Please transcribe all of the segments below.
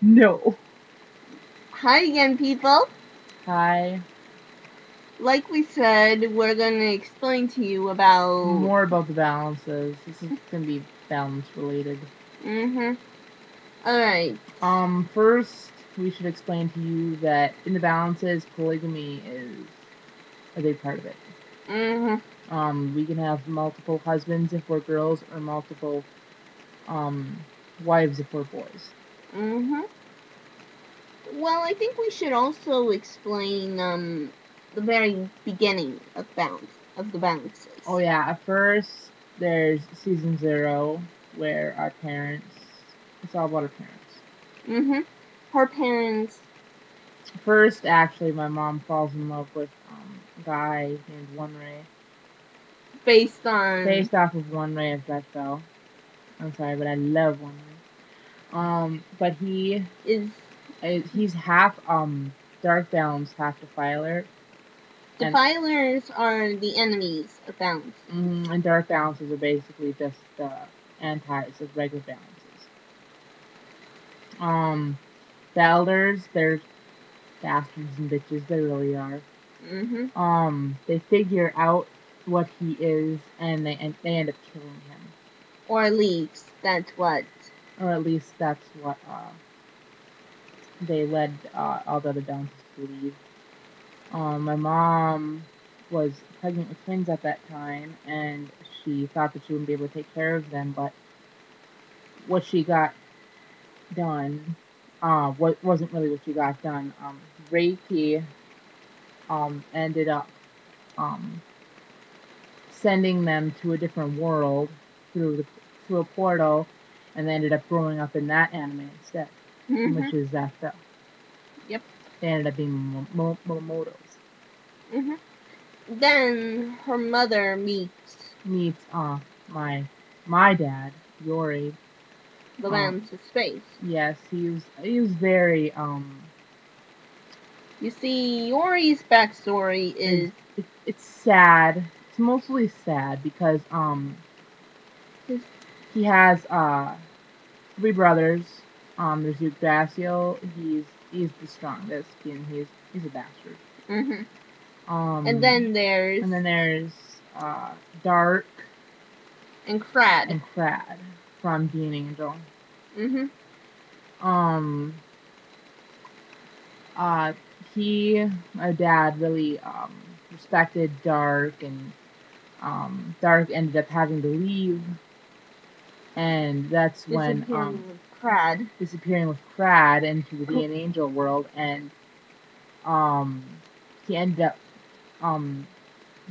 No. Hi again, people. Hi. Like we said, we're going to explain to you about. More about the balances. This is gonna be balance related. Alright. First we should explain to you that in the balances, polygamy is a big part of it. We can have multiple husbands if we're girls, or multiple wives if we're boys. Well, I think we should also explain the very beginning of the balances. Oh yeah, at first there's season 0 where our parents. It's all about our parents. Her parents. First, actually, my mom falls in love with a guy named One Ray. Based off of One Ray of Bethel. I'm sorry, but I love One Ray. But he's half Dark Balance, half Defiler. Defilers are the enemies of balance. And Dark Balances are basically just the antis of regular balances. The Elders, they're bastards and bitches. They really are. They figure out what he is, and they end up killing him. Or at least that's what they led all the other balances to believe. My mom was pregnant with twins at that time, and she thought that she wouldn't be able to take care of them, but what she got done what wasn't really what she got done. Reiki ended up sending them to a different world through a portal, and they ended up growing up in that anime instead, which is Zephyr. Yep. They ended up being Momotos. Then her mother meets my dad, Yori. The balance of space. Yes, he was very You see, Yori's backstory is it's sad. It's mostly sad because he has 3 brothers. There's Yggdrasil. He's the strongest, and he's a bastard. And then there's Dark and Crad. From Being Angel. My dad really respected Dark, and Dark ended up having to leave, and that's when disappearing with Crad into the Being Angel world, and he ended up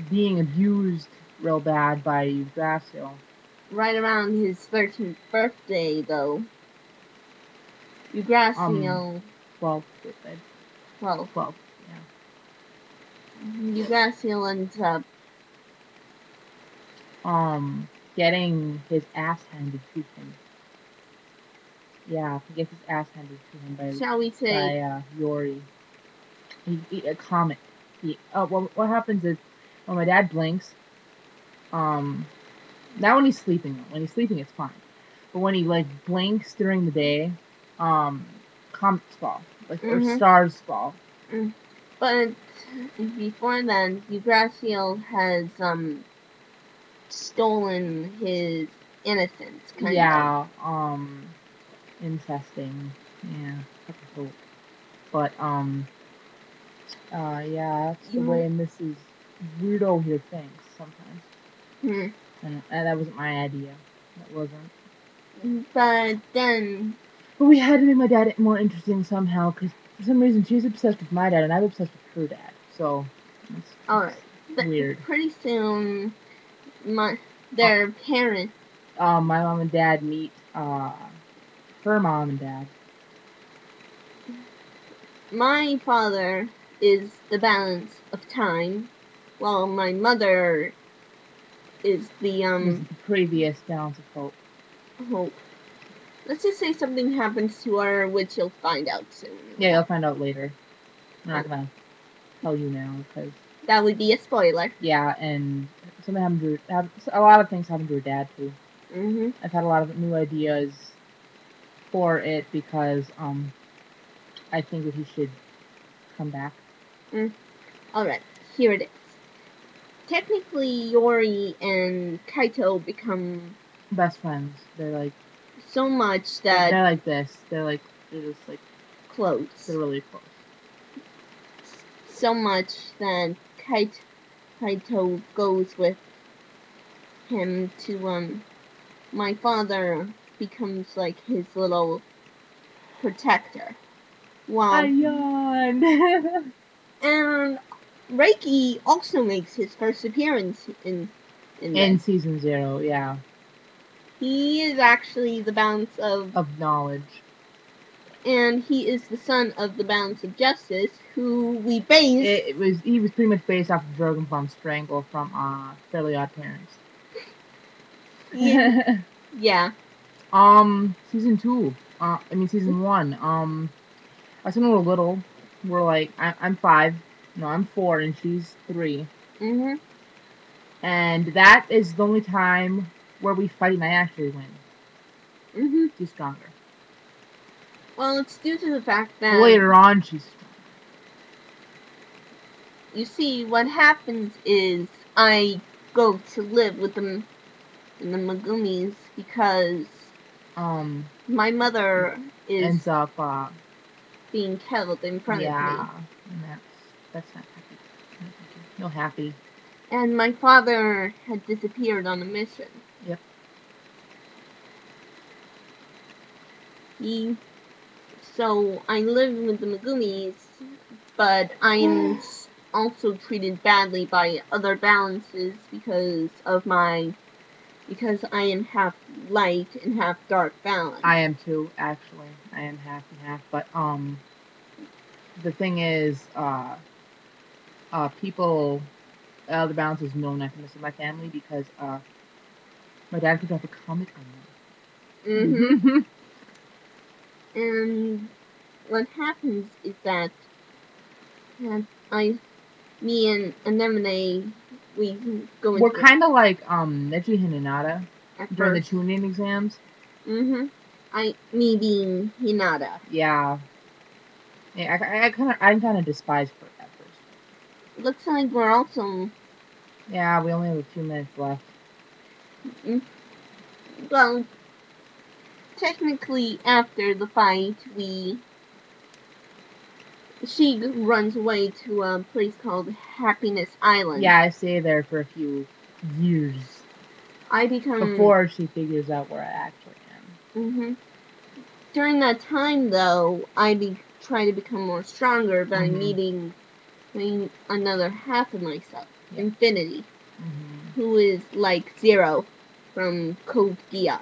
being abused real bad by Yggdrasil. Right around his 13th birthday, though. Yggdrasil. 12th birthday. 12. 12, yeah. Yggdrasil ends up getting his ass handed to him. Yeah, he gets his ass handed to him by, shall we say, by Yori. A comet. What happens is when my dad blinks, not when he's sleeping. When he's sleeping, it's fine. But when he blinks during the day, comets fall, or stars fall. But before then, Yggdrasil has stolen his innocence. Kind of. Incesting. Yeah, that's a hope. But yeah, that's the way Mrs. Weirdo here thinks sometimes. And that wasn't my idea. That wasn't. But we had to make my dad more interesting somehow, because for some reason she's obsessed with my dad and I'm obsessed with her dad. So alright. Weird. Pretty soon, their parents. My mom and dad meet her mom and dad. My father is the balance of time, while my mother is the previous balance of hope. Let's just say something happens to her, which you'll find out soon. Yeah, you'll find out later. I'm not gonna tell you now, because that would be a spoiler. Yeah, and something happened to a lot of things happened to her dad too. I've had a lot of new ideas for it because I think that he should come back. Alright, here it is. Technically, Yori and Kaito become Best friends. They're like so much they're that like this. They're just like close. they're really close. So much that Kaito goes with him to my father becomes like his little protector. Wow. Yawned. And Reiki also makes his first appearance in season 0, yeah. He is actually the balance of knowledge. And he is the son of the balance of justice, who we based. He was pretty much based off of Drogon from Strangle from Fairly Odd Parents. Yeah. Yeah. Season 2. Season 1. I was when we were little. We're like, I'm 5. No, I'm 4, and she's 3. Mhm. And that is the only time where we fight and I actually win. Mhm. She's stronger. Well, it's due to the fact that later on she's stronger. You see, what happens is I go to live with them in the Megumis because my mother ends up being killed in front of me. Yeah, and that's not happy. No happy. And my father had disappeared on a mission. Yep. So I live with the Megumis, but I'm also treated badly by other balances because I am half light and half dark balance. I am too, actually. I am half and half, but the thing is, people, the balances know not to mess with my family because my dad could drop a comment on them. Mm-hmm. And what happens is that me and Anemone, we go into. We're kind of like Neji Hinata during the tuning exams. Mm-hmm. Me being Hinata. Yeah. Yeah, I kind of despise her at first. Looks like we're also. Yeah, we only have a few minutes left. Mm-hmm. Well, technically, after the fight, she runs away to a place called Happiness Island. Yeah, I stay there for a few years. Before she figures out where I actually am. Mm-hmm. During that time, though, I try to become more stronger by meeting another half of myself, Infinity, who is like Zero from Code Geass.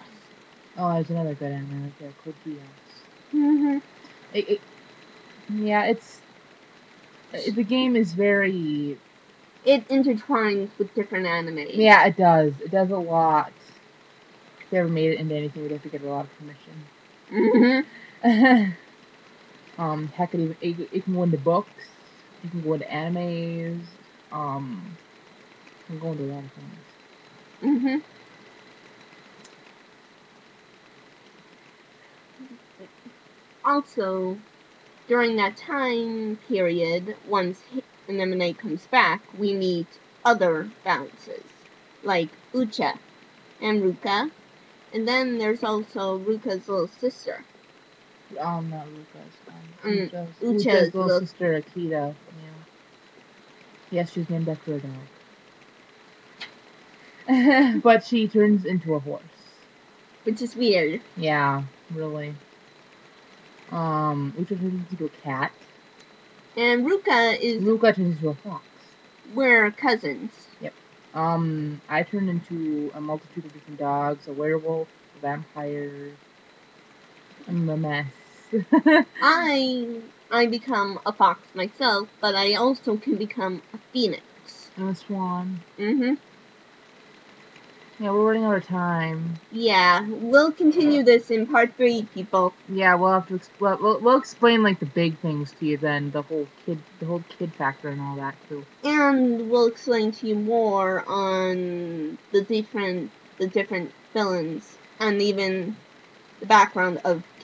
Oh, there's another good anime right there, Code Geass. Mm-hmm. The game is very. It intertwines with different animes. Yeah, it does. It does a lot. If they ever made it into anything, we'd have to get a lot of permission. Mm-hmm. Heck, it can go into books. You can go into animes. You can go into a lot of things. Mm-hmm. Also, during that time period, once Anemone comes back, we meet other balances, like Ucha and Ruka, and then there's also Ruka's little sister. Not Ruka's. Ucha's little sister, Akita. Yeah. Yes, she's named after a dog. But she turns into a horse. Which is weird. Yeah, really. Ucha turns into a cat. And Ruka turns into a fox. We're cousins. Yep. I turned into a multitude of different dogs, a werewolf, a vampire. I'm a mess. I become a fox myself, but I also can become a phoenix. And a swan. Mm-hmm. Yeah, we're running out of time. Yeah, we'll continue this in part 3, people. Yeah, we'll have to we'll explain like the big things to you then, the whole kid factor and all that too. And we'll explain to you more on the different villains and even the background of